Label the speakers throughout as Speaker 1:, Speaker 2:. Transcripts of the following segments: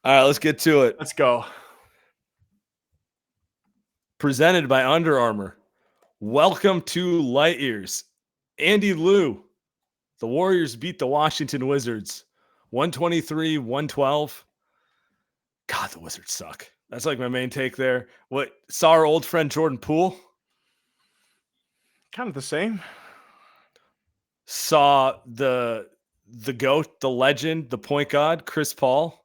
Speaker 1: All right, let's get to it.
Speaker 2: Let's go.
Speaker 1: Presented by Under Armour. Welcome to Light Years. Andy Liu. The Warriors beat the Washington Wizards 123-112. God, the Wizards suck. That's like my main take there. What, saw our old friend Jordan Poole?
Speaker 2: Kind of the same.
Speaker 1: Saw the GOAT, the legend, the point guard, Chris Paul,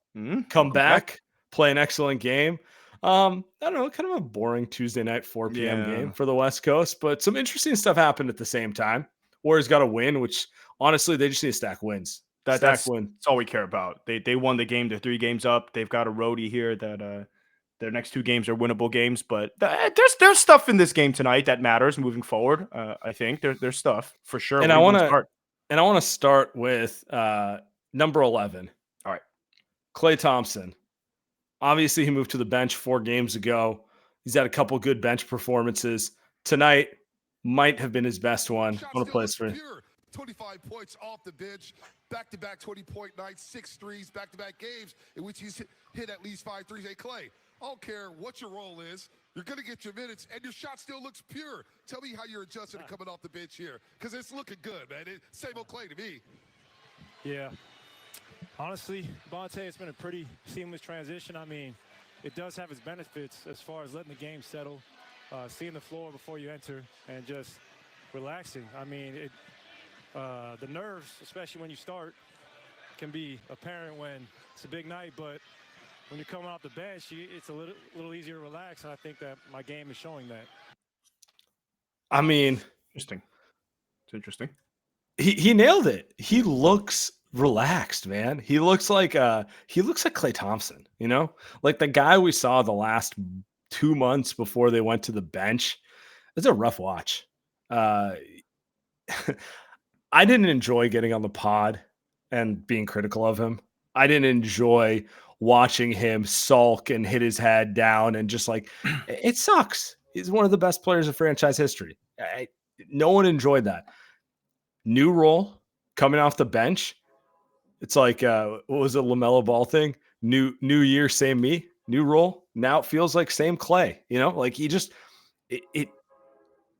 Speaker 1: come back, play an excellent game. I don't know, kind of a boring Tuesday night 4 p.m. game for the West Coast, but some interesting stuff happened at the same time. Warriors got a win, which honestly, they just need to stack wins.
Speaker 2: That's all we care about. They won the game. They're 3 games up. They've got a roadie here that their next 2 games are winnable games. But there's stuff in this game tonight that matters moving forward. I think there's stuff for sure.
Speaker 1: And I want to start with number 11.
Speaker 2: All right,
Speaker 1: Klay Thompson. Obviously, he moved to the bench 4 games ago. He's had a couple good bench performances. Tonight might have been his best one. I want to play this for you.
Speaker 3: 25 points off the bench, back-to-back 20-point nights, 6 threes, back-to-back games in which he's hit at least 5 threes. Hey, Klay, I don't care what your role is. You're going to get your minutes, and your shot still looks pure. Tell me how you're adjusting and coming off the bench here, because it's looking good, man. Same old Klay to me.
Speaker 4: Yeah. Honestly, Bonte, it's been a pretty seamless transition. I mean, it does have its benefits as far as letting the game settle, seeing the floor before you enter, and just relaxing. I mean, the nerves, especially when you start, can be apparent when it's a big night, but when you're coming off the bench, it's a little easier to relax, and I think that my game is showing that.
Speaker 1: I mean,
Speaker 2: interesting. It's interesting.
Speaker 1: He nailed it. He looks relaxed, man. He looks like Klay Thompson, you know, like the guy we saw the last 2 months before they went to the bench. It's a rough watch. I didn't enjoy getting on the pod and being critical of him. I didn't enjoy watching him sulk and hit his head down and just like, it sucks. He's one of the best players in franchise history. No one enjoyed that. New role coming off the bench. It's like, what was it, LaMelo Ball thing? New year, same me. New role. Now it feels like same Klay. You know, like he just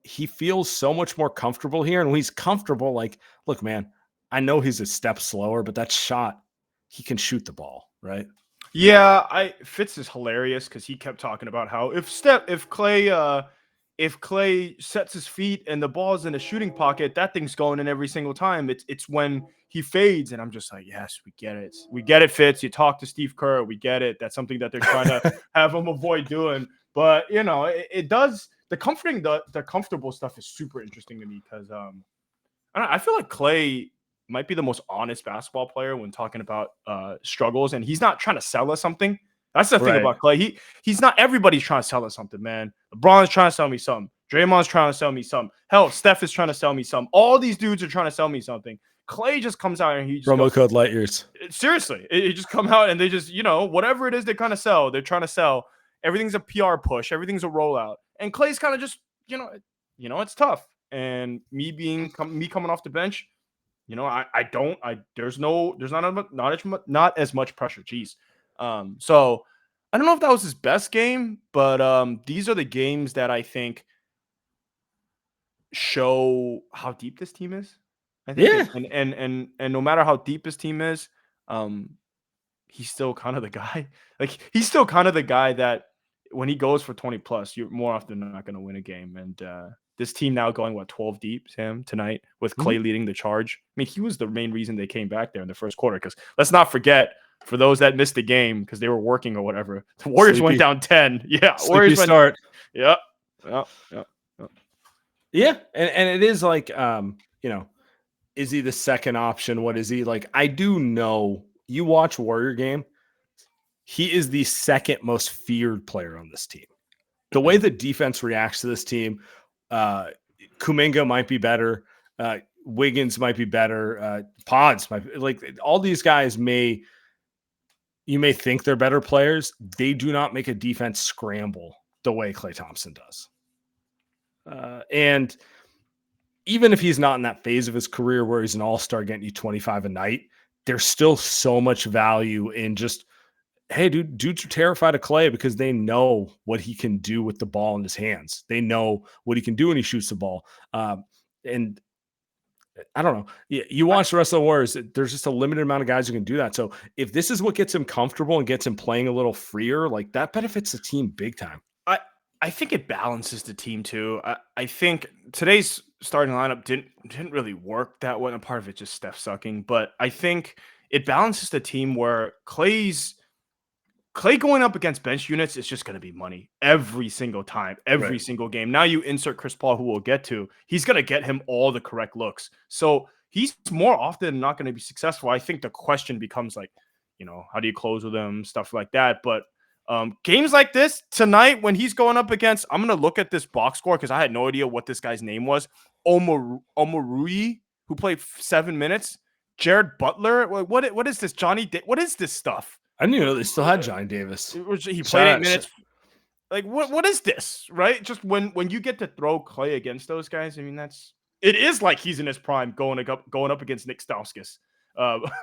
Speaker 1: he feels so much more comfortable here. And when he's comfortable, like, look, man, I know he's a step slower, but that shot, he can shoot the ball, right?
Speaker 2: Yeah, Fitz is hilarious because he kept talking about how if Klay sets his feet and the ball's in a shooting pocket, that thing's going in every single time. It's when he fades, and I'm just like, yes, we get it. We get it, Fitz. You talk to Steve Kerr, we get it. That's something that they're trying to have him avoid doing. But, you know, it does – the comfortable stuff is super interesting to me because I feel like Klay might be the most honest basketball player when talking about struggles, and he's not trying to sell us something. That's the thing about Klay. He's not – everybody's trying to sell us something, man. LeBron's trying to sell me something. Draymond's trying to sell me something. Hell, Steph is trying to sell me something. All these dudes are trying to sell me something. Klay just comes out and he just
Speaker 1: promo code Light Years.
Speaker 2: Seriously, it just come out and they just, you know, whatever it is they kind of sell, they're trying to sell. Everything's a PR push. Everything's a rollout. And Klay's kind of just, you know, it's tough. And me coming off the bench, you know, there's not as much pressure. Jeez. So I don't know if that was his best game, but these are the games that I think show how deep this team is. I think.
Speaker 1: Yeah.
Speaker 2: And no matter how deep his team is, he's still kind of the guy. Like, he's still kind of the guy that when he goes for 20 plus, you're more often than not going to win a game. And this team now going 12 deep, Sam, tonight with Klay leading the charge. I mean, he was the main reason they came back there in the first quarter. Because let's not forget, for those that missed the game because they were working or whatever, the Warriors went down 10. Yeah, Warriors
Speaker 1: start.
Speaker 2: Yeah.
Speaker 1: Yeah, and it is like, you know, is he the second option? What is he like? I do know. You watch Warrior game, he is the second most feared player on this team. The way the defense reacts to this team, Kuminga might be better. Wiggins might be better. Pods might be, like, all these guys you may think they're better players. They do not make a defense scramble the way Klay Thompson does. And even if he's not in that phase of his career where he's an all-star getting you 25 a night, there's still so much value in just hey, dudes are terrified of Klay because they know what he can do with the ball in his hands. They know what he can do when he shoots the ball. And I don't know. You watch the rest of the Warriors. There's just a limited amount of guys who can do that. So if this is what gets him comfortable and gets him playing a little freer, like that benefits the team big time.
Speaker 2: I think it balances the team too. I think today's starting lineup didn't really work that well. And part of it just Steph sucking, but I think it balances the team where Klay going up against bench units is just going to be money every single time, every single game. Now you insert Chris Paul, who we'll get to. He's going to get him all the correct looks. So he's more often than not going to be successful. I think the question becomes like, how do you close with him, stuff like that. But games like this tonight, when he's going up against, I'm going to look at this box score because I had no idea what this guy's name was. Omorui, who played 7 minutes. Jared Butler. What is this? What is this stuff?
Speaker 1: I didn't even know they still had Johnny Davis.
Speaker 2: He played 8 minutes. Like, what is this, right? Just when you get to throw Klay against those guys, I mean, it is like he's in his prime going up against Nick Stauskas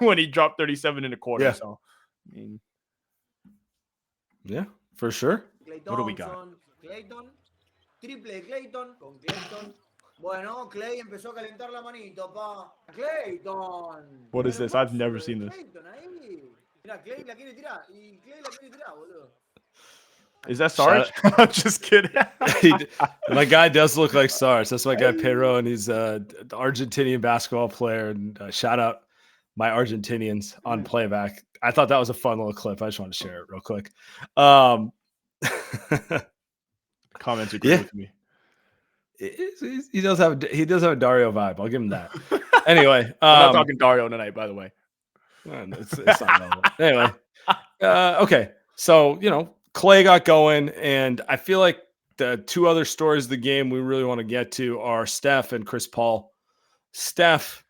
Speaker 2: when he dropped 37 in a quarter.
Speaker 1: Yeah.
Speaker 2: So, I mean,
Speaker 1: yeah, for sure.
Speaker 2: What do we got?
Speaker 5: Clayton, triple de Clayton con Clayton. Bueno, Klay empezó a calentar la manito, pa. Clayton.
Speaker 2: What is this? I've never seen this.
Speaker 5: Clayton ahí. Mira, Klay la quiere tirar. Y Klay la quiere tirar, boludo.
Speaker 2: Is that Sarge? I'm just kidding.
Speaker 1: My guy does look like Sarge. That's my guy Pedro, and he's the Argentinian basketball player. And shout out my Argentinians on playback. I thought that was a fun little clip. I just wanted to share it real quick.
Speaker 2: Comments agree with me.
Speaker 1: He does have a Dario vibe. I'll give him that. Anyway,
Speaker 2: I'm not talking Dario tonight, by the way.
Speaker 1: It's not relevant. Anyway, okay. So Klay got going, and I feel like the two other stories of the game we really want to get to are Steph and Chris Paul. Steph,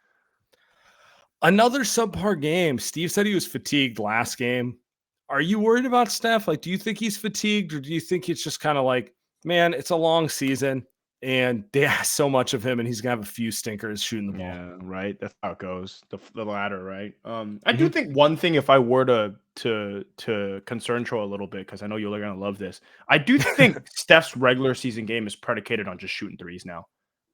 Speaker 1: another subpar game. Steve said he was fatigued last game. Are you worried about Steph? Like, do you think he's fatigued, or do you think it's just kind of like, man, it's a long season and they ask so much of him and he's going to have a few stinkers shooting the ball?
Speaker 2: Yeah, right. That's how it goes. The latter, right? I do think one thing, if I were to concern Troy a little bit, because I know you're going to love this, I do think Steph's regular season game is predicated on just shooting threes now.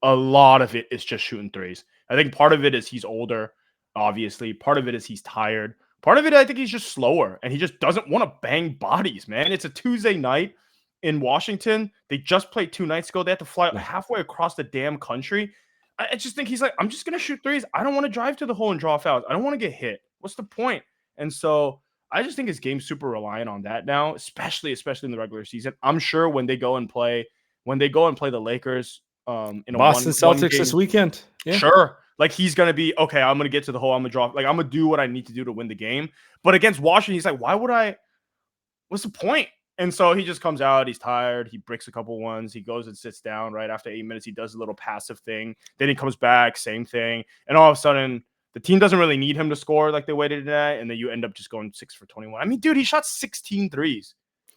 Speaker 2: A lot of it is just shooting threes. I think part of it is he's older, obviously. Part of it is he's tired. Part of it, I think he's just slower, and he just doesn't want to bang bodies, man. It's a Tuesday night in Washington. They just played 2 nights ago. They had to fly halfway across the damn country. I just think he's like, I'm just going to shoot threes. I don't want to drive to the hole and draw fouls. I don't want to get hit. What's the point? And so I just think his game's super reliant on that now, especially in the regular season. I'm sure when they go and play the Lakers in a
Speaker 1: Boston Celtics this weekend.
Speaker 2: Yeah. Sure. Like, he's going to be, okay, I'm going to get to the hole. I'm going to draw. Like, I'm going to do what I need to do to win the game. But against Washington, he's like, what's the point? And so he just comes out. He's tired. He breaks a couple ones. He goes and sits down right after 8 minutes. He does a little passive thing. Then he comes back, same thing. And all of a sudden, the team doesn't really need him to score like they waited today. And then you end up just going 6 for 21. I mean, dude, he shot 16 threes.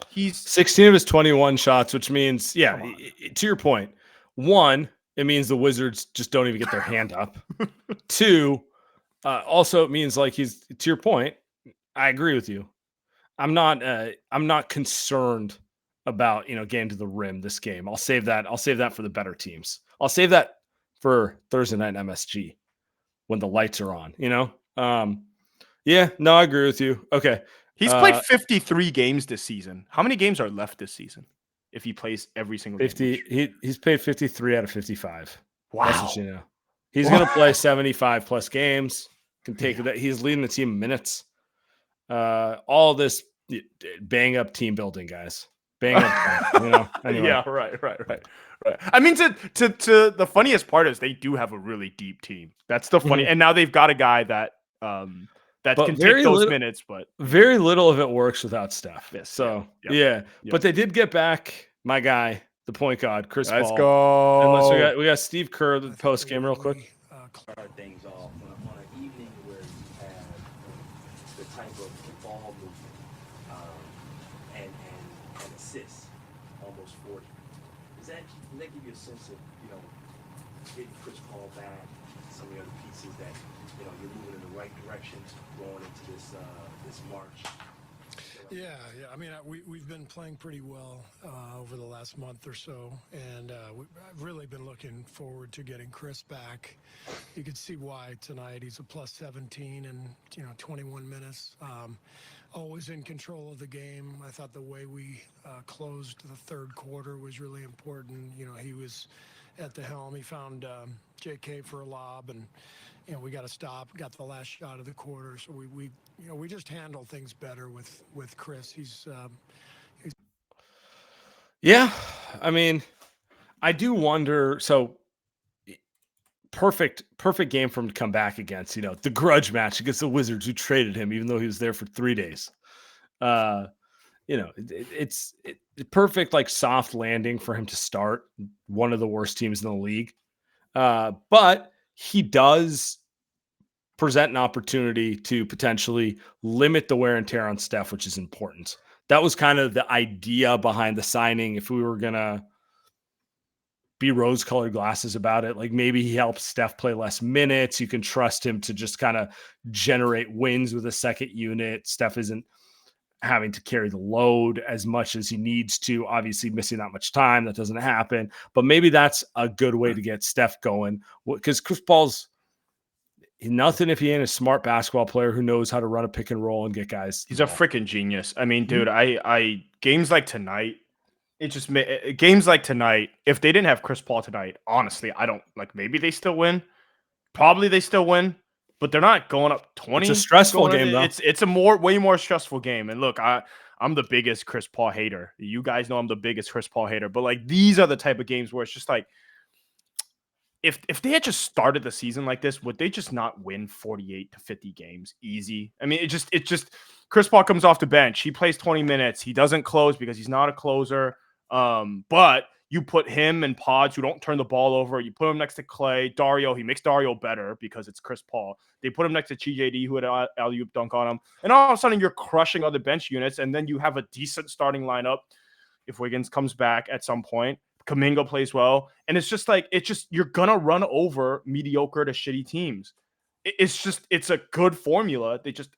Speaker 2: He's
Speaker 1: 16 of his 21 shots, which means, to your point, 1, it means the Wizards just don't even get their hand up. 2, also it means, like, he's, to your point, I agree with you. I'm not concerned about, getting to the rim this game. I'll save that for the better teams. I'll save that for Thursday night MSG when the lights are on, I agree with you. Okay.
Speaker 2: He's played 53 games this season. How many games are left this season if he plays every single
Speaker 1: 50
Speaker 2: game?
Speaker 1: He's played 53 out of 55.
Speaker 2: Wow.
Speaker 1: That's what you know. He's going to play 75 plus games. Can take that. He's leading the team in minutes. All this bang up team building, guys. Bang up. Anyway.
Speaker 2: Yeah, right. I mean, to the funniest part is they do have a really deep team. That's the funny. And now they've got a guy that can take those minutes, but
Speaker 1: very little of it works without Steph.
Speaker 2: Yes,
Speaker 1: so
Speaker 2: Yep.
Speaker 1: But they did get back my guy, the point guard, Chris Paul.
Speaker 2: Let's go.
Speaker 1: Unless we got Steve Kerr, the post game, real quick.
Speaker 6: Start things off on an evening where you have the type of ball movement and assists, almost 40. Does that give you a sense of getting Chris Paul back, some of the other pieces that you're moving in the right direction going into this March?
Speaker 7: Yeah. I mean, we've been playing pretty well over the last month or so, and I've really been looking forward to getting Chris back. You could see why tonight. He's a plus 17 in 21 minutes. Always in control of the game. I thought the way we closed the third quarter was really important. He was at the helm. He found JK for a lob, and we got to stop. Got the last shot of the quarter, so we just handle things better with Chris. He's
Speaker 1: Yeah, I mean, I do wonder. So perfect game for him to come back against. The grudge match against the Wizards, who traded him, even though he was there for 3 days. It's perfect, like soft landing for him to start one of the worst teams in the league. But he does present an opportunity to potentially limit the wear and tear on Steph, which is important. That was kind of the idea behind the signing. If we were going to be rose-colored glasses about it, like maybe he helps Steph play less minutes. You can trust him to just kind of generate wins with a second unit. Steph isn't having to carry the load as much as he needs to, obviously missing that much time. That doesn't happen, but maybe that's a good way to get Steph going, because Chris Paul's nothing if he ain't a smart basketball player who knows how to run a pick and roll and get guys.
Speaker 2: He's a freaking genius. I mean, dude, I games like tonight, games like tonight, if they didn't have Chris Paul tonight, honestly, I don't maybe they still win. Probably they still win, but they're not going up 20.
Speaker 1: It's a stressful game, though.
Speaker 2: It's a way more stressful game. And look, I'm the biggest Chris Paul hater. You guys know I'm the biggest Chris Paul hater, but these are the type of games where it's just if they had just started the season like this, would they just not win 48 to 50 games easy? I mean, it just Chris Paul comes off the bench. He plays 20 minutes. He doesn't close because he's not a closer. But you put him and Pods, who don't turn the ball over. You put him next to Klay, Dario. He makes Dario better because it's Chris Paul. They put him next to TJD, who had an alley-oop dunk on him. And all of a sudden, you're crushing other bench units, and then you have a decent starting lineup if Wiggins comes back at some point. Kuminga plays well. And it's just you're going to run over mediocre to shitty teams. It's a good formula. They just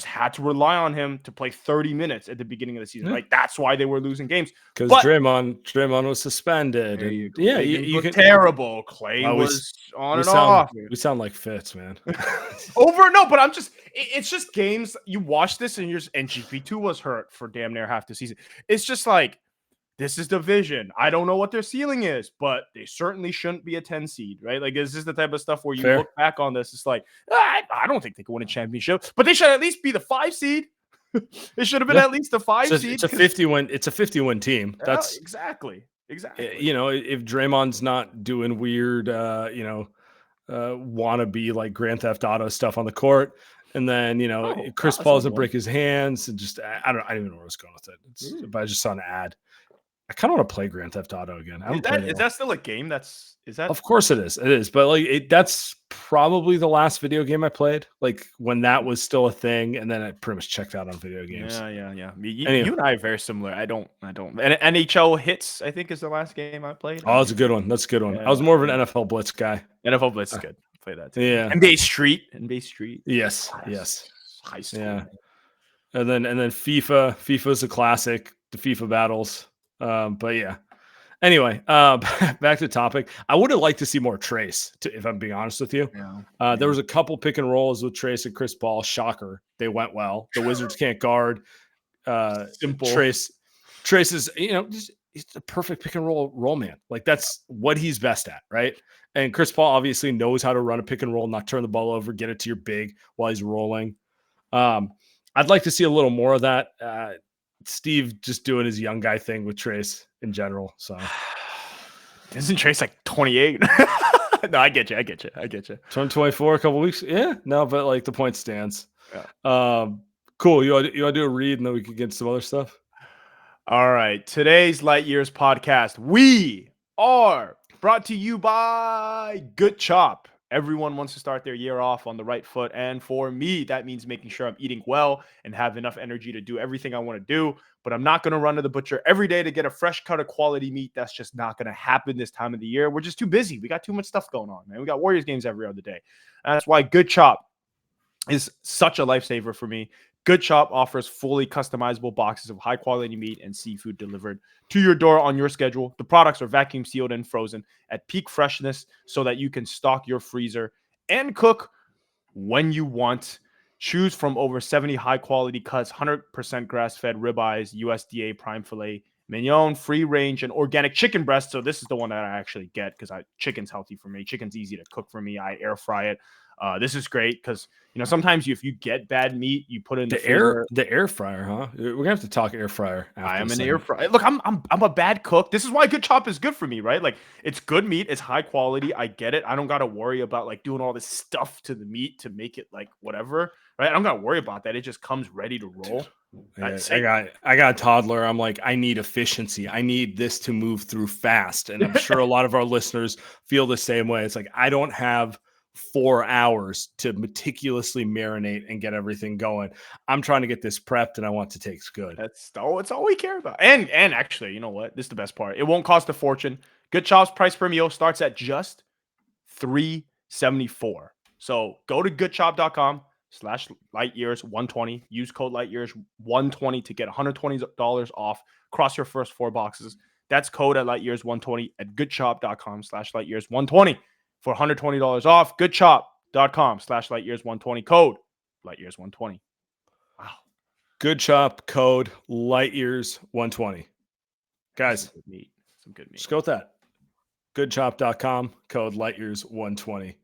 Speaker 2: had to rely on him to play 30 minutes at the beginning of the season. That's why they were losing games.
Speaker 1: Because Draymond was suspended.
Speaker 2: You can terrible. Klay was on and off.
Speaker 1: We sound like Fitz, man.
Speaker 2: But it's just games. You watch this and GP2 was hurt for damn near half the season. It's just this is division. I don't know what their ceiling is, but they certainly shouldn't be a 10 seed, right? This is the type of stuff where you look back on this. It's I don't think they can win a championship, but they should at least be the 5 seed. It should have been at least the 5 seed.
Speaker 1: It's a 50-win team. That's
Speaker 2: exactly.
Speaker 1: If Draymond's not doing weird, wannabe Grand Theft Auto stuff on the court, and then Chris Paul doesn't break his hands, and just I don't even know where I was going with it. But I just saw an ad. I kind of want to play Grand Theft Auto again.
Speaker 2: Is that still a game?
Speaker 1: Of course it is. It is, but that's probably the last video game I played. When that was still a thing, and then I pretty much checked out on video games.
Speaker 2: Yeah. You and I are very similar. I don't. And NHL Hits, I think, is the last game I played.
Speaker 1: Oh, that's a good one. I was more of an NFL Blitz guy.
Speaker 2: NFL Blitz is good. Play that too.
Speaker 1: Yeah.
Speaker 2: NBA Street.
Speaker 1: Yes.
Speaker 2: High school.
Speaker 1: Yeah. And then FIFA. FIFA's a classic. The FIFA battles. But yeah. Anyway, back to the topic. I would have liked to see more Trace, if I'm being honest with you. Yeah. There was a couple pick and rolls with Trace and Chris Paul. Shocker. They went well. The Wizards can't guard.
Speaker 2: Simple.
Speaker 1: Trace is, he's the perfect pick and roll man. That's what he's best at, right? And Chris Paul obviously knows how to run a pick and roll, not turn the ball over, get it to your big while he's rolling. I'd like to see a little more of that. Steve just doing his young guy thing with Trace in general. So
Speaker 2: isn't Trace 28? No, I get you.
Speaker 1: Turned 24 a couple weeks. Yeah, no, but the point stands.
Speaker 2: Yeah.
Speaker 1: Cool. You want to do a read and then we can get some other stuff?
Speaker 2: All right. Today's Light Years podcast, we are brought to you by Good Chop. Everyone wants to start their year off on the right foot. And for me, that means making sure I'm eating well and have enough energy to do everything I want to do. But I'm not going to run to the butcher every day to get a fresh cut of quality meat. That's just not going to happen this time of the year. We're just too busy. We got too much stuff going on, man. We got Warriors games every other day. And that's why Good Chop is such a lifesaver for me. Good Chop offers fully customizable boxes of high quality meat and seafood delivered to your door on your schedule. The products are vacuum sealed and frozen at peak freshness so that you can stock your freezer and cook when you want. Choose from over 70 high quality cuts, 100% grass fed ribeyes, USDA prime filet, mignon, free range, and organic chicken breast. So this is the one that I actually get because chicken's healthy for me. Chicken's easy to cook for me. I air fry it. This is great because sometimes if you get bad meat, you put it in
Speaker 1: the air fryer, huh? We're gonna have to talk air fryer.
Speaker 2: I am an air fryer. Look, I'm a bad cook. This is why Good Chop is good for me, right? Like it's good meat, it's high quality. I get it. I don't gotta worry about like doing all this stuff to the meat to make it like whatever, right? I don't gotta worry about that. It just comes ready to roll.
Speaker 1: Yeah, I got a toddler. I'm like, I need efficiency. I need this to move through fast, and I'm sure a lot of our listeners feel the same way. It's like I don't have 4 hours to meticulously marinate and get everything going. I'm trying to get this prepped and I want to taste good.
Speaker 2: It's all we care about. And actually, you know what? This is the best part. It won't cost a fortune. Good Chop's price per meal starts at just $3.74. So go to goodchop.com/lightyears120. Use code lightyears120 to get $120 off across your first 4 boxes. That's code at lightyears120 at goodchop.com/lightyears120. for $120 off. Goodchop.com/lightyears120. Code lightyears120. Wow.
Speaker 1: Good Chop, code lightyears120. Guys,
Speaker 2: some good meat.
Speaker 1: Just go with that. Goodchop.com, code lightyears120.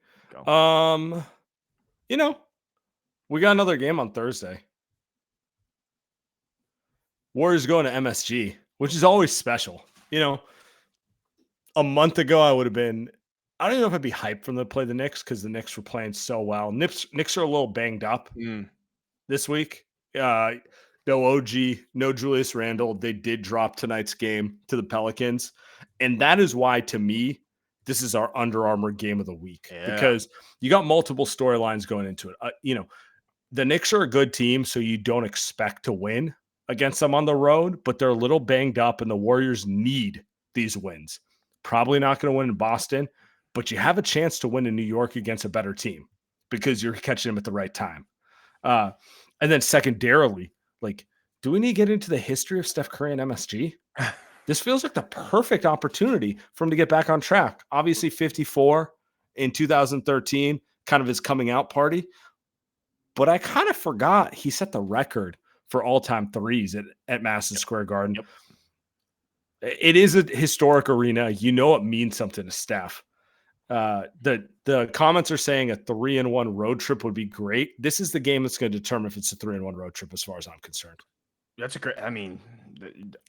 Speaker 2: Go.
Speaker 1: We got another game on Thursday. Warriors going to MSG, which is always special. A month ago I would have been, I don't even know if I'd be hyped for them to play the Knicks because the Knicks were playing so well. Knicks are a little banged up this week. No OG, no Julius Randle. They did drop tonight's game to the Pelicans. And that is why, to me, this is our Under Armour game of the week. Yeah. Because you got multiple storylines going into it. The Knicks are a good team, so you don't expect to win against them on the road, but they're a little banged up, and the Warriors need these wins. Probably not going to win in Boston, but you have a chance to win in New York against a better team because you're catching them at the right time. And then secondarily, do we need to get into the history of Steph Curry and MSG? This feels like the perfect opportunity for him to get back on track. Obviously 54 in 2013, kind of his coming out party. But I kind of forgot he set the record for all-time threes at Madison Square Garden.
Speaker 2: Yep.
Speaker 1: It is a historic arena. It means something to Steph. The comments are saying a 3-1 road trip would be great. This is the game that's going to determine if it's a 3-1 road trip as far as I'm concerned.
Speaker 2: That's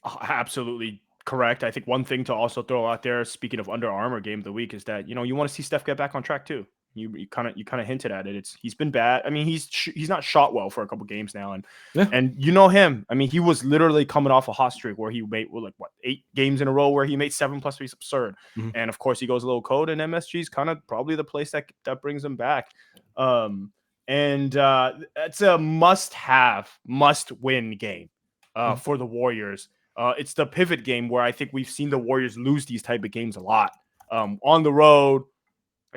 Speaker 2: absolutely correct. I think one thing to also throw out there, speaking of Under Armour game of the week, is that, you want to see Steph get back on track too. You kind of hinted at it. He's been bad. I mean, he's not shot well for a couple games now, and him. I mean, he was literally coming off a hot streak where he made 8 games in a row where he made 7+ 3. Absurd. Mm-hmm. And of course, he goes a little cold, and MSG is kind of probably the place that brings him back. It's a must-win game for the Warriors. It's the pivot game where I think we've seen the Warriors lose these type of games a lot. On the road.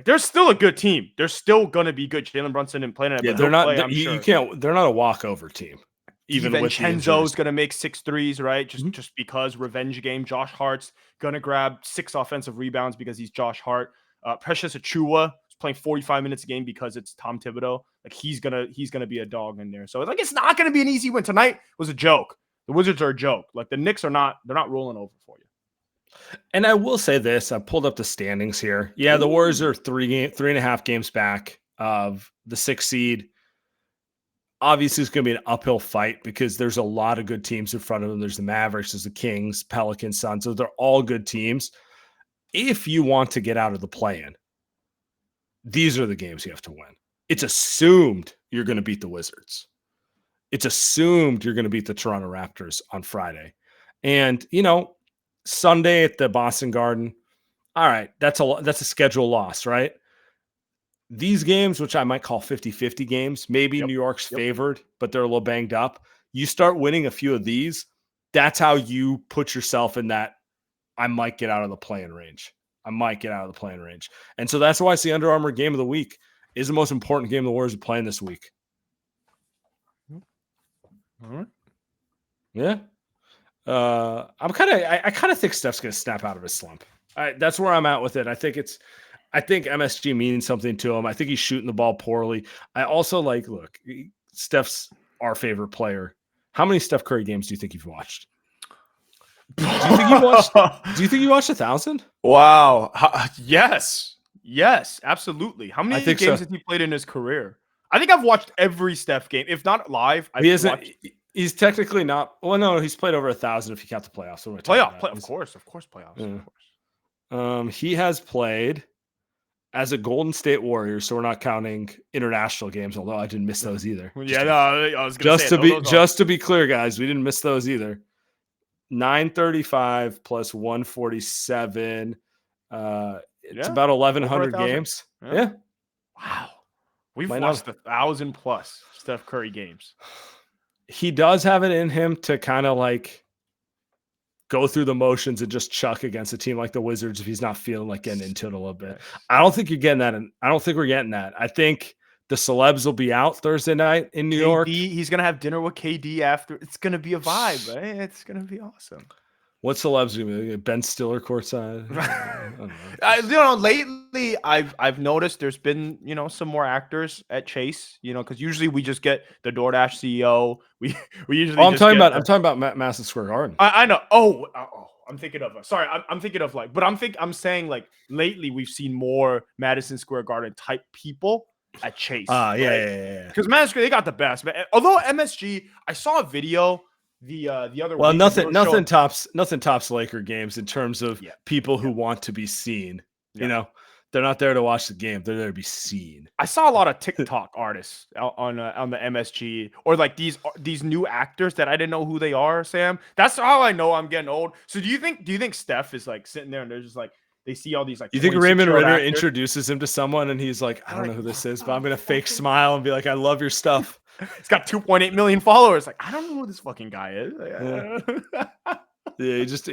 Speaker 2: They're still a good team. They're still gonna be good. Jalen Brunson and playing it.
Speaker 1: Yeah, they're not. You can't. They're not a walkover team. Even with
Speaker 2: Vincenzo's gonna make 6 threes, right? Just because revenge game. Josh Hart's gonna grab 6 offensive rebounds because he's Josh Hart. Precious Achiuwa is playing 45 minutes a game because it's Tom Thibodeau. He's gonna be a dog in there. So it's not gonna be an easy win. Tonight was a joke. The Wizards are a joke. The Knicks are not. They're not rolling over for you.
Speaker 1: And I will say this, I pulled up the standings here. Yeah, the Warriors are 3.5 games back of the 6th seed. Obviously, it's going to be an uphill fight because there's a lot of good teams in front of them. There's the Mavericks, there's the Kings, Pelicans, Suns. So they're all good teams. If you want to get out of the play-in, these are the games you have to win. It's assumed you're going to beat the Wizards. It's assumed you're going to beat the Toronto Raptors on Friday. And, Sunday at the Boston Garden. All right, that's a schedule loss, right? These games, which I might call 50-50 games, maybe New York's favored, but they're a little banged up. You start winning a few of these, that's how you put yourself in that I might get out of the play-in range. And so that's why I see Under Armour game of the week is the most important game the Warriors are playing this week.
Speaker 2: All right.
Speaker 1: Yeah. I kind of think Steph's going to snap out of his slump. That's where I'm at with it. I think MSG means something to him. I think he's shooting the ball poorly. I also look, Steph's our favorite player. How many Steph Curry games do you think you've watched? Do you think you watched 1,000?
Speaker 2: Wow. Yes. Yes, absolutely. How many
Speaker 1: think
Speaker 2: games
Speaker 1: so.
Speaker 2: has he played in his career? I think I've watched every Steph game. If not live, I've watched
Speaker 1: He's technically not. Well, no, he's played over 1,000 if you count the playoffs. So
Speaker 2: play, of course, playoffs.
Speaker 1: Yeah.
Speaker 2: Of course.
Speaker 1: He has played as a Golden State Warrior, so we're not counting international games. Although I didn't miss those either.
Speaker 2: Yeah, I was
Speaker 1: just to be clear, guys, we didn't miss those either. 935 plus 147. It's about 1,100 games. Yeah.
Speaker 2: Wow. We've
Speaker 1: Might
Speaker 2: watched
Speaker 1: not-
Speaker 2: 1,000 plus Steph Curry games.
Speaker 1: He does have it in him to kind of go through the motions and just chuck against a team like the Wizards if he's not feeling like getting into it a little bit. I don't think you're getting that. I don't think we're getting that. I think the celebs will be out Thursday night in New York.
Speaker 2: He's going to have dinner with KD after. It's going to be a vibe, right? It's going to be awesome.
Speaker 1: What celebs going to be? Ben Stiller courtside?
Speaker 2: Lately I've noticed there's been, some more actors at Chase, because usually we just get the DoorDash CEO. We usually.
Speaker 1: I'm talking about Madison Square Garden.
Speaker 2: I know. Oh, I'm thinking of. Sorry, I'm thinking of but I'm saying lately we've seen more Madison Square Garden type people at Chase.
Speaker 1: Yeah.
Speaker 2: Because Madison Square, they got the best. Although MSG, I saw a video. The other
Speaker 1: well,
Speaker 2: week,
Speaker 1: nothing tops Laker games in terms of people who want to be seen.
Speaker 2: Yeah.
Speaker 1: They're not there to watch the game; they're there to be seen.
Speaker 2: I saw a lot of TikTok artists on the MSG, or these new actors that I didn't know who they are. Sam, that's how I know I'm getting old. So do you think Steph is sitting there and they're just they see all these
Speaker 1: You think Raymond
Speaker 2: 26-year-old
Speaker 1: Ritter
Speaker 2: actors?
Speaker 1: Introduces him to someone and he's like, I don't know who this is, but I'm gonna fake smile and be like, I love your stuff.
Speaker 2: He's got 2.8 million followers. I don't know who this fucking guy is.
Speaker 1: Yeah, he just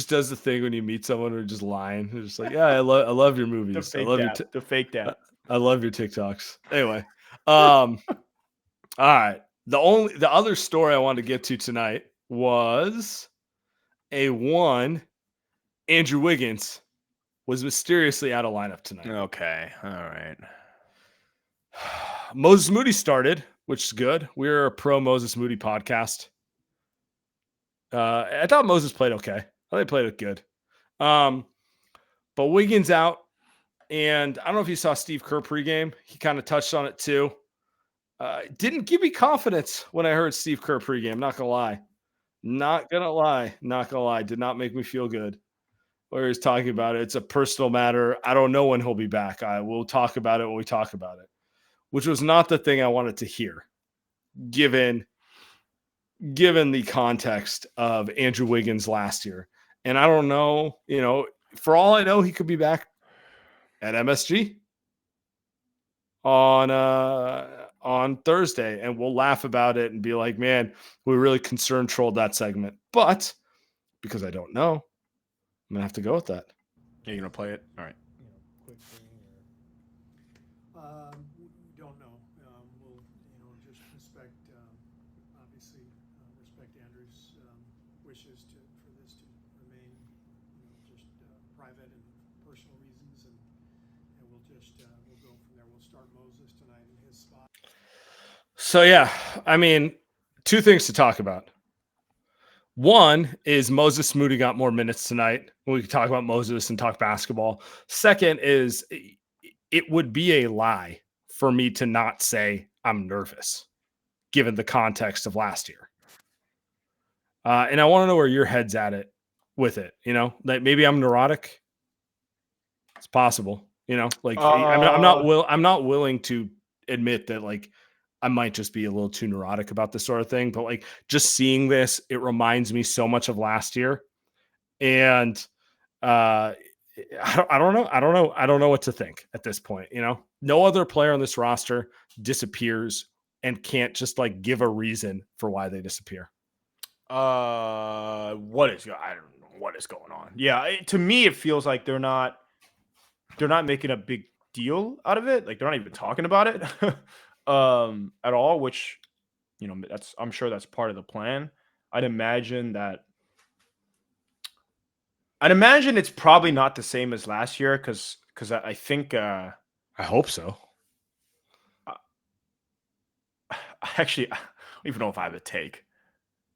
Speaker 1: does the thing when you meet someone who's just lying. They're just like, yeah, I love your movies.
Speaker 2: The fake dad.
Speaker 1: I love your TikToks. Anyway, all right. The other story I wanted to get to tonight was Andrew Wiggins was mysteriously out of lineup tonight.
Speaker 2: Okay, all right.
Speaker 1: Moses Moody started, which is good. We're a pro Moses Moody podcast. I thought Moses played okay. I thought he played it good. But Wiggins out, and I don't know if you saw Steve Kerr pregame. He kind of touched on it too. Didn't give me confidence when I heard Steve Kerr pregame. Not gonna lie. Did not make me feel good. Where he's talking about it. It's a personal matter. I don't know when he'll be back. I will talk about it when we talk about it. Which was not the thing I wanted to hear, given the context of Andrew Wiggins last year. And I don't know, for all I know, he could be back at MSG on Thursday, and we'll laugh about it and be like, man, we really concern trolled that segment. But because I don't know, I'm gonna have to go with that.
Speaker 2: You're gonna play it? All right.
Speaker 7: Quick thing, we don't know. We'll, just respect, obviously, respect Andrew's wishes for this to remain, just private and personal reasons, and we'll go from there. We'll start Moses tonight in his spot.
Speaker 1: So yeah, I mean, two things to talk about. One is Moses Moody got more minutes tonight. We can talk about Moses and talk basketball. Second is it would be a lie for me to not say I'm nervous, given the context of last year. And I want to know where your head's at it with it. Maybe I'm neurotic. It's possible. I'm not willing to admit that I might just be a little too neurotic about this sort of thing, but just seeing this, it reminds me so much of last year. And I don't know what to think at this point. No other player on this roster disappears and can't just give a reason for why they disappear.
Speaker 2: I don't know what is going on. Yeah, to me, it feels like they're not making a big deal out of it. They're not even talking about it. At all, which I'm sure that's part of the plan. I'd imagine it's probably not the same as last year because I think
Speaker 1: I hope so.
Speaker 2: Actually, I don't even know if I have a take.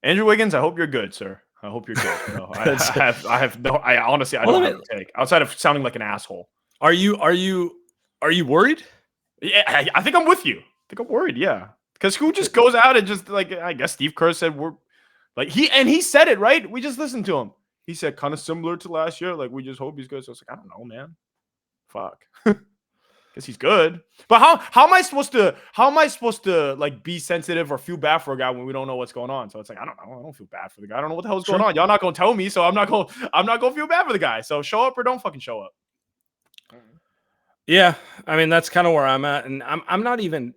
Speaker 2: Andrew Wiggins, I hope you're good, sir. I hope you're good. No, I honestly don't have a take outside of sounding like an asshole.
Speaker 1: Are you worried?
Speaker 2: Yeah, I think I'm with you. I think I'm worried. Yeah, because who just goes out and just like, I guess Steve Kerr said we're like he said it right. We just listened to him. He said kind of similar to last year. Like we just hope he's good. So I was like, I don't know, man. Fuck. Guess he's good. But how am I supposed to like be sensitive or feel bad for a guy when we don't know what's going on? So it's like, I don't know. I don't feel bad for the guy. I don't know what the hell's going on. Y'all not gonna tell me, so I'm not gonna feel bad for the guy. So show up or don't fucking show up.
Speaker 1: Yeah, I mean that's kind of where I'm at, and I'm not even.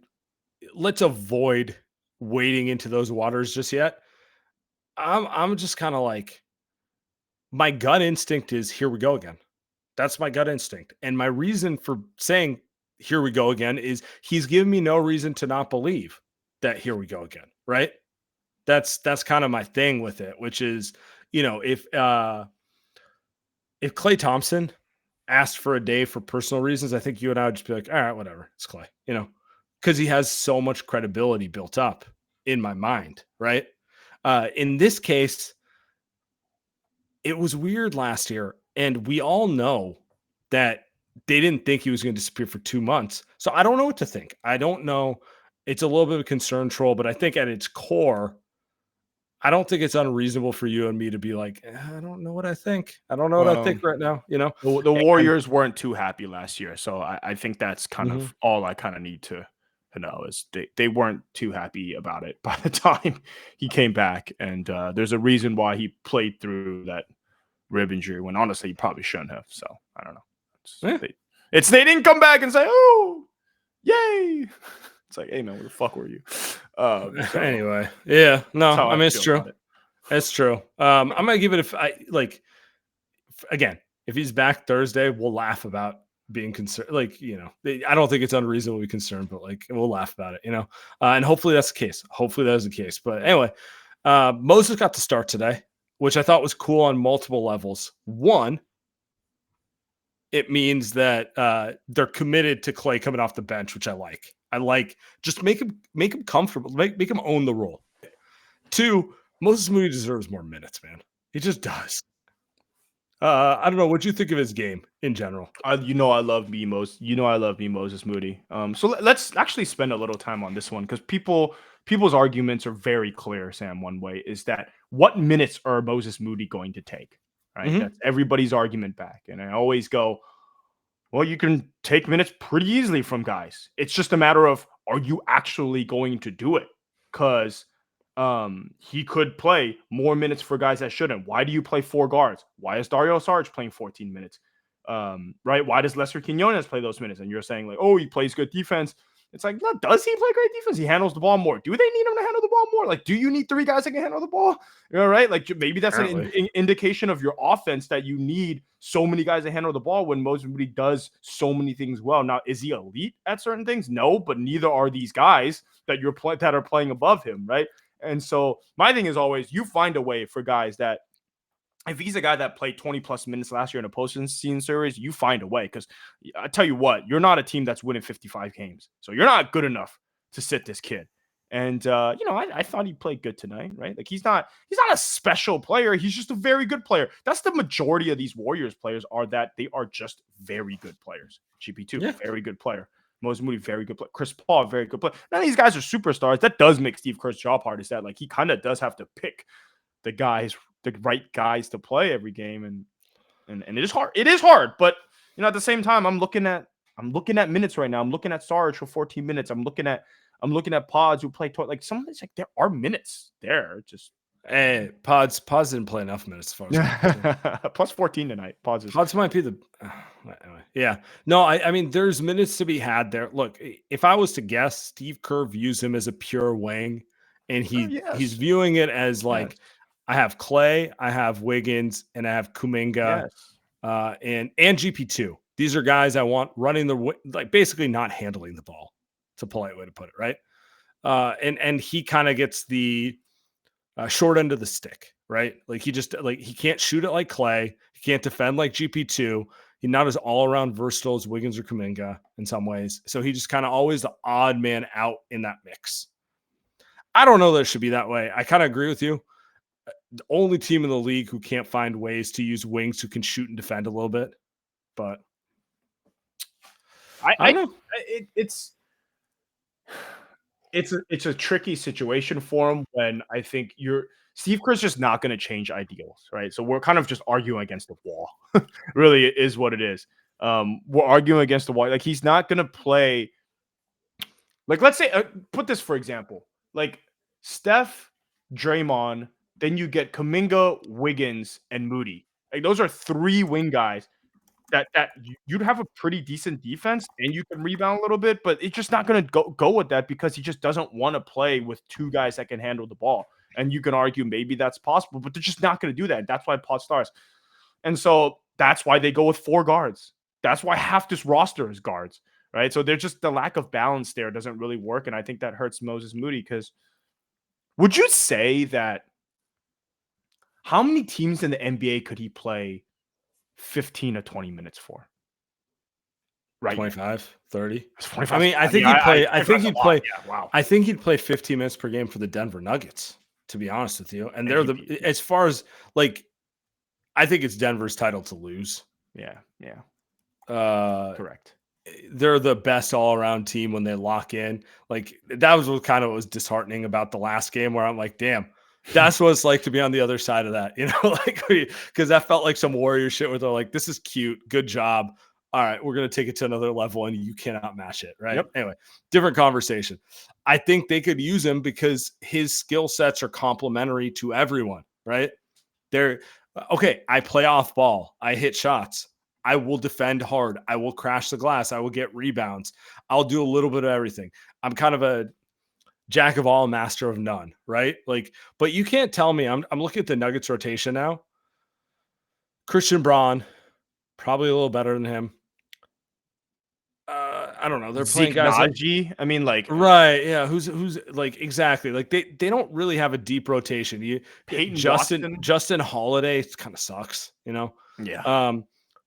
Speaker 1: Let's avoid wading into those waters just yet. I'm just kind of like, my gut instinct is here we go again. That's my gut instinct, and my reason for saying here we go again is he's given me no reason to not believe that here we go again. Right? That's kind of my thing with it, which is, if Klay Thompson asked for a day for personal reasons, I think you and I would just be like, all right, whatever, it's Klay, because he has so much credibility built up in my mind, right? In this case, it was weird last year, and we all know that they didn't think he was going to disappear for 2 months. So I don't know what to think. I don't know. It's a little bit of a concern troll, but I think at its core, I don't think it's unreasonable for you and me to be like, I don't know what I think. I don't know what I think right now.
Speaker 2: The Warriors weren't too happy last year, so I think that's kind of all I kind of need to know is they weren't too happy about it by the time he came back, and there's a reason why he played through that rib injury when honestly he probably shouldn't have. So I don't know. They didn't come back and say, "Oh, yay!" It's like, hey man, where the fuck were you?
Speaker 1: Anyway, yeah, no, I mean it's true. It's true. I'm gonna give it again. If he's back Thursday, we'll laugh about being concerned. Like, I don't think it's unreasonable to be concerned, but like we'll laugh about it, and hopefully that's the case. Hopefully that is the case. But anyway, Moses got to start today, which I thought was cool on multiple levels. One, it means that they're committed to Klay coming off the bench, which I like. Just make him comfortable, make him own the role. Two, Moses Moody deserves more minutes, man. He just does. I don't know. What do you think of his game in general?
Speaker 2: I love me Moses Moody. So let's actually spend a little time on this one because people's arguments are very clear. Sam, one way is that what minutes are Moses Moody going to take? Right, that's everybody's argument back, and I always go, well, you can take minutes pretty easily from guys. It's just a matter of, are you actually going to do it? Because he could play more minutes for guys that shouldn't. Why do you play 4 guards? Why is Dario Saric playing 14 minutes? Right? Why does Lester Quinones play those minutes? And you're saying like, oh, he plays good defense. It's like, no, does he play great defense? He handles the ball more. Do they need him to handle the ball more? Like, do you need 3 guys that can handle the ball? Right? Like, maybe that's an indication of your offense that you need so many guys to handle the ball when Moses Moody does so many things well. Now, is he elite at certain things? No, but neither are these guys that that are playing above him, right? And so my thing is always, you find a way for guys that, if he's a guy that played 20 plus minutes last year in a postseason series, you find a way. Because I tell you what, you're not a team that's winning 55 games. So you're not good enough to sit this kid. And, I thought he played good tonight, right? Like he's not a special player. He's just a very good player. That's the majority of these Warriors players are that they are just very good players. GP2, very good player. Moses Moody, very good player. Chris Paul, very good player. None of these guys are superstars. That does make Steve Kerr's job hard, is that like he kind of does have to pick the right guys to play every game, and it is hard. It is hard, but at the same time, I'm looking at minutes right now. I'm looking at Sarge for 14 minutes. I'm looking at Pods who play like some of these, like there are minutes there. Just
Speaker 1: Pods didn't play enough minutes as far as
Speaker 2: plus 14 tonight.
Speaker 1: Pods might be the anyway. Yeah. No, I mean there's minutes to be had there. Look, if I was to guess, Steve Kerr views him as a pure wing, and he's viewing it as like, I have Klay, I have Wiggins, and I have Kuminga, and GP2. These are guys I want running like basically not handling the ball. It's a polite way to put it, right? And he kind of gets the short end of the stick, right? Like he can't shoot it like Klay. He can't defend like GP2. He's not as all around versatile as Wiggins or Kuminga in some ways. So he just kind of always the odd man out in that mix. I don't know that it should be that way. I kind of agree with you. The only team in the league who can't find ways to use wings who can shoot and defend a little bit, but I don't know.
Speaker 2: It's a tricky situation for him when I think Steve Kerr's just not going to change ideals, right? So we're kind of just arguing against the wall. Really, it is what it is. We're arguing against the wall. Like he's not going to play. Like let's say, put this for example, like Steph, Draymond, then you get Kuminga, Wiggins, and Moody. Like those are 3 wing guys that you'd have a pretty decent defense and you can rebound a little bit, but it's just not going to go with that because he just doesn't want to play with 2 guys that can handle the ball. And you can argue maybe that's possible, but they're just not going to do that. That's why Pod starts. And so that's why they go with 4 guards. That's why half this roster is guards, right? So there's just the lack of balance there doesn't really work. And I think that hurts Moses Moody because would you say that how many teams in the NBA could he play 15 to 20 minutes for? Right.
Speaker 1: 25, 30.
Speaker 2: 25.
Speaker 1: I mean, I think he'd play 15 minutes per game for the Denver Nuggets, to be honest with you. And they're as far as like, I think it's Denver's title to lose.
Speaker 2: Yeah.
Speaker 1: Correct. They're the best all-around team when they lock in. Like that was what kind of was disheartening about the last game where I'm like, damn, that's what it's like to be on the other side of that, like because that felt like some Warrior shit where they're like, this is cute, good job. All right, we're going to take it to another level and you cannot match it, right? Yep. Anyway, different conversation. I think they could use him because his skill sets are complementary to everyone, right? They're okay. I play off ball. I hit shots. I will defend hard. I will crash the glass. I will get rebounds. I'll do a little bit of everything. I'm kind of a jack of all, master of none, right? Like, but you can't tell me. I'm looking at the Nuggets rotation now. Christian Braun, probably a little better than him. I don't know. They're playing guys
Speaker 2: like, I mean, like
Speaker 1: right, yeah. Who's like exactly like they don't really have a deep rotation. Justin Holiday kind of sucks,
Speaker 2: Yeah.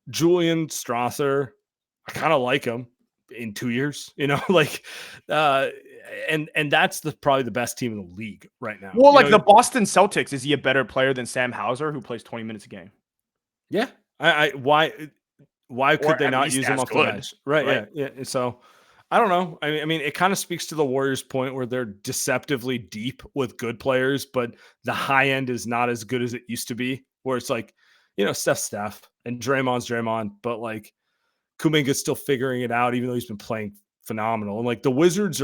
Speaker 1: Julian Strother, I kind of like him in 2 years, like, and that's probably the best team in the league right now.
Speaker 2: Well, like the Boston Celtics, is he a better player than Sam Hauser, who plays 20 minutes a game?
Speaker 1: Yeah. Why could they not use him off the bench? Right. Yeah. So I don't know. I mean, it kind of speaks to the Warriors' point where they're deceptively deep with good players, but the high end is not as good as it used to be, where it's like, Steph and Draymond's Draymond, but like Kuminga's still figuring it out, even though he's been playing phenomenal. And like the Wizards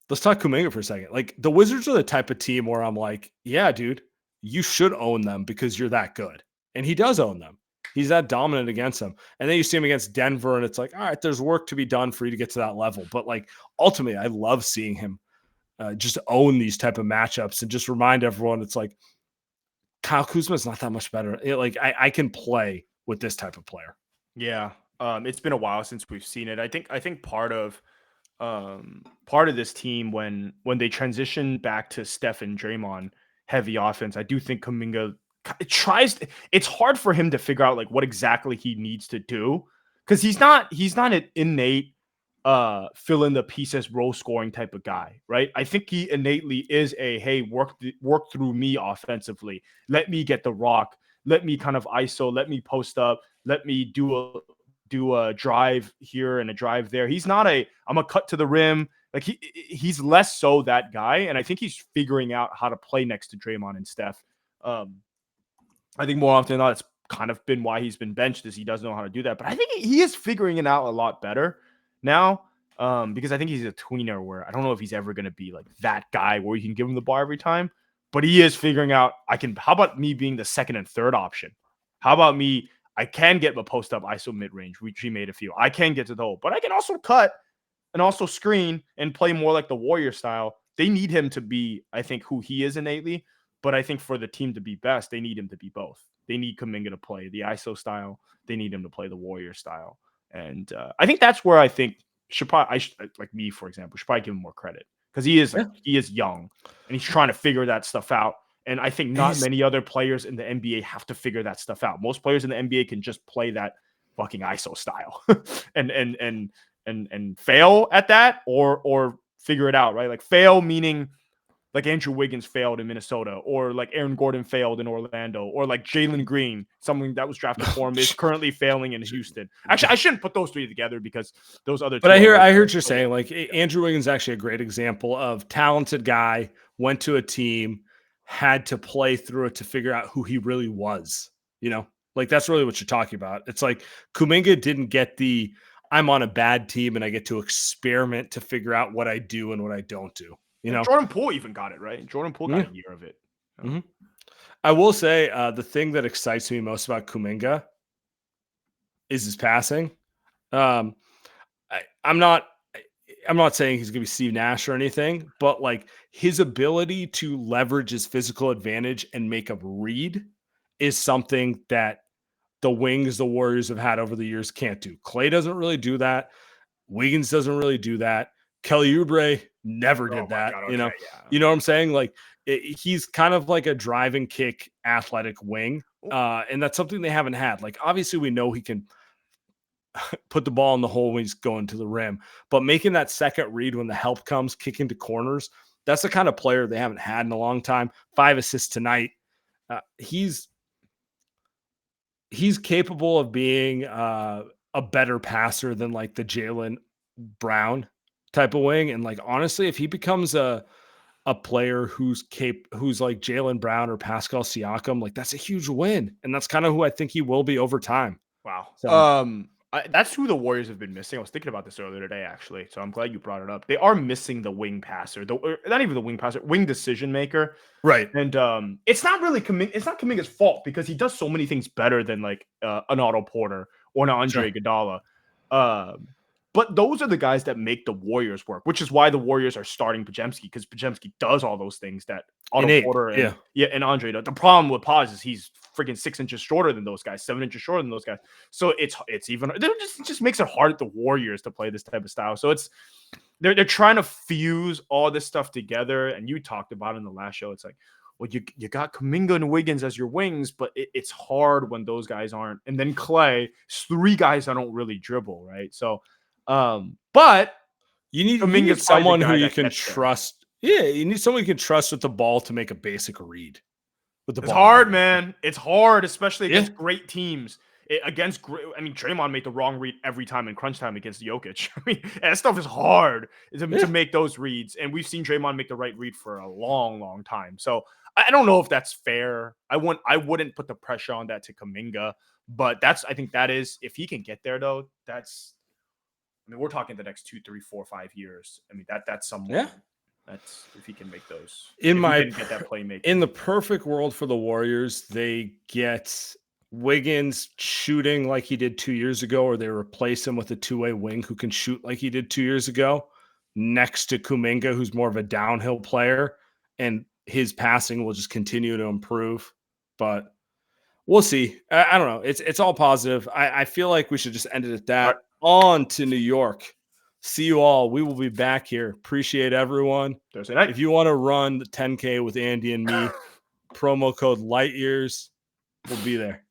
Speaker 1: let's talk Kuminga for a second. Like the Wizards are the type of team where I'm like, yeah, dude, you should own them because you're that good. And he does own them. He's that dominant against them. And then you see him against Denver and it's like, all right, there's work to be done for you to get to that level. But like ultimately, I love seeing him just own these type of matchups and just remind everyone it's like, Kyle Kuzma's not that much better. I can play with this type of player.
Speaker 2: Yeah. It's been a while since we've seen it. I think part of this team when they transition back to Steph and Draymond heavy offense, I do think Kuminga it's hard for him to figure out like what exactly he needs to do because he's not an innate fill in the pieces role scoring type of guy, right? I think he innately is work through me offensively. Let me get the rock. Let me kind of ISO. Let me post up. Let me do a drive here and a drive there. He's not I'm a cut to the rim. Like he's less so that guy. And I think he's figuring out how to play next to Draymond and Steph. I think more often than not, it's kind of been why he's been benched is he doesn't know how to do that. But I think he is figuring it out a lot better now because I think he's a tweener where I don't know if he's ever going to be like that guy where you can give him the ball every time. But he is figuring out how about me being the second and third option? How about me? I can get my post up ISO mid range, which he made a few. I can get to the hole, but I can also cut and also screen and play more like the Warrior style. They need him to be, I think, who he is innately. But I think for the team to be best, they need him to be both. They need Kuminga to play the ISO style. They need him to play the Warrior style. And I think that's where I think should probably like me, for example, should probably give him more credit because he is young and he's trying to figure that stuff out. And I think not many other players in the NBA have to figure that stuff out. Most players in the NBA can just play that fucking ISO style and fail at that or figure it out, right? Like fail meaning like Andrew Wiggins failed in Minnesota, or like Aaron Gordon failed in Orlando, or like Jalen Green, someone that was drafted for him, is currently failing in Houston. Actually, I shouldn't put those three together because those other.
Speaker 1: But I hear what you're saying. Like Andrew Wiggins is actually a great example of talented guy, went to a team, had to play through it to figure out who he really was. You know, like that's really what you're talking about. It's like Kuminga didn't get the I'm on a bad team and I get to experiment to figure out what I do and what I don't do. You know,
Speaker 2: Jordan Poole even got it, right? Jordan Poole got a year of it.
Speaker 1: Mm-hmm. I will say the thing that excites me most about Kuminga is his passing. I'm not saying he's going to be Steve Nash or anything, but like his ability to leverage his physical advantage and make a read is something that the wings the Warriors have had over the years can't do. Klay doesn't really do that. Wiggins doesn't really do that. Kelly Oubre never did that. God, okay, you know what I'm saying? Like he's kind of like a drive and kick athletic wing. And that's something they haven't had. Like, obviously we know he can put the ball in the hole when he's going to the rim, but making that second read when the help comes, kicking to corners, that's the kind of player they haven't had in a long time. 5 assists tonight. He's capable of being a better passer than like the Jaylen Brown type of wing. And like, honestly, if he becomes a player who's like Jaylen Brown or Pascal Siakam, like that's a huge win. And that's kind of who I think he will be over time.
Speaker 2: Wow. So, that's who the Warriors have been missing. I was thinking about this earlier today, actually. So I'm glad you brought it up. They are missing the wing passer, not even the wing passer, wing decision maker.
Speaker 1: Right.
Speaker 2: And it's not really it's not Kuminga's fault because he does so many things better than like an Otto Porter or an Andre Iguodala. But those are the guys that make the Warriors work, which is why the Warriors are starting Podziemski, because Podziemski does all those things that Otto Porter and Andre does. The problem with Poz is he's freaking 6 inches shorter than those guys, 7 inches shorter than those guys. So it just makes it hard at the Warriors to play this type of style. So they're trying to fuse all this stuff together. And you talked about it in the last show. It's like, well, you got Kuminga and Wiggins as your wings, but it's hard when those guys aren't. And then Klay, 3 guys that don't really dribble, right? So. But
Speaker 1: you need someone who you can trust. Yeah, you need someone you can trust with the ball to make a basic read. With the ball,
Speaker 2: it's hard, man. It's hard, especially against great teams. Draymond made the wrong read every time in crunch time against Jokic. I mean, that stuff is hard to make those reads, and we've seen Draymond make the right read for a long, long time. So I don't know if that's fair. I wouldn't put the pressure on that to Kuminga, but I think that is, if he can get there though, we're talking the next 2, 3, 4, 5 years. I mean, that's someone. Yeah. That's if he can make those. Get that playmaking.
Speaker 1: In the perfect world for the Warriors, they get Wiggins shooting like he did 2 years ago, or they replace him with a 2-way wing who can shoot like he did 2 years ago, next to Kuminga, who's more of a downhill player, and his passing will just continue to improve. But we'll see. I don't know. It's all positive. I feel like we should just end it at that. On to New York. See you all. We will be back here. Appreciate everyone.
Speaker 2: Thursday night.
Speaker 1: If you want to run the 10K with Andy and me, promo code Light Years, we'll be there.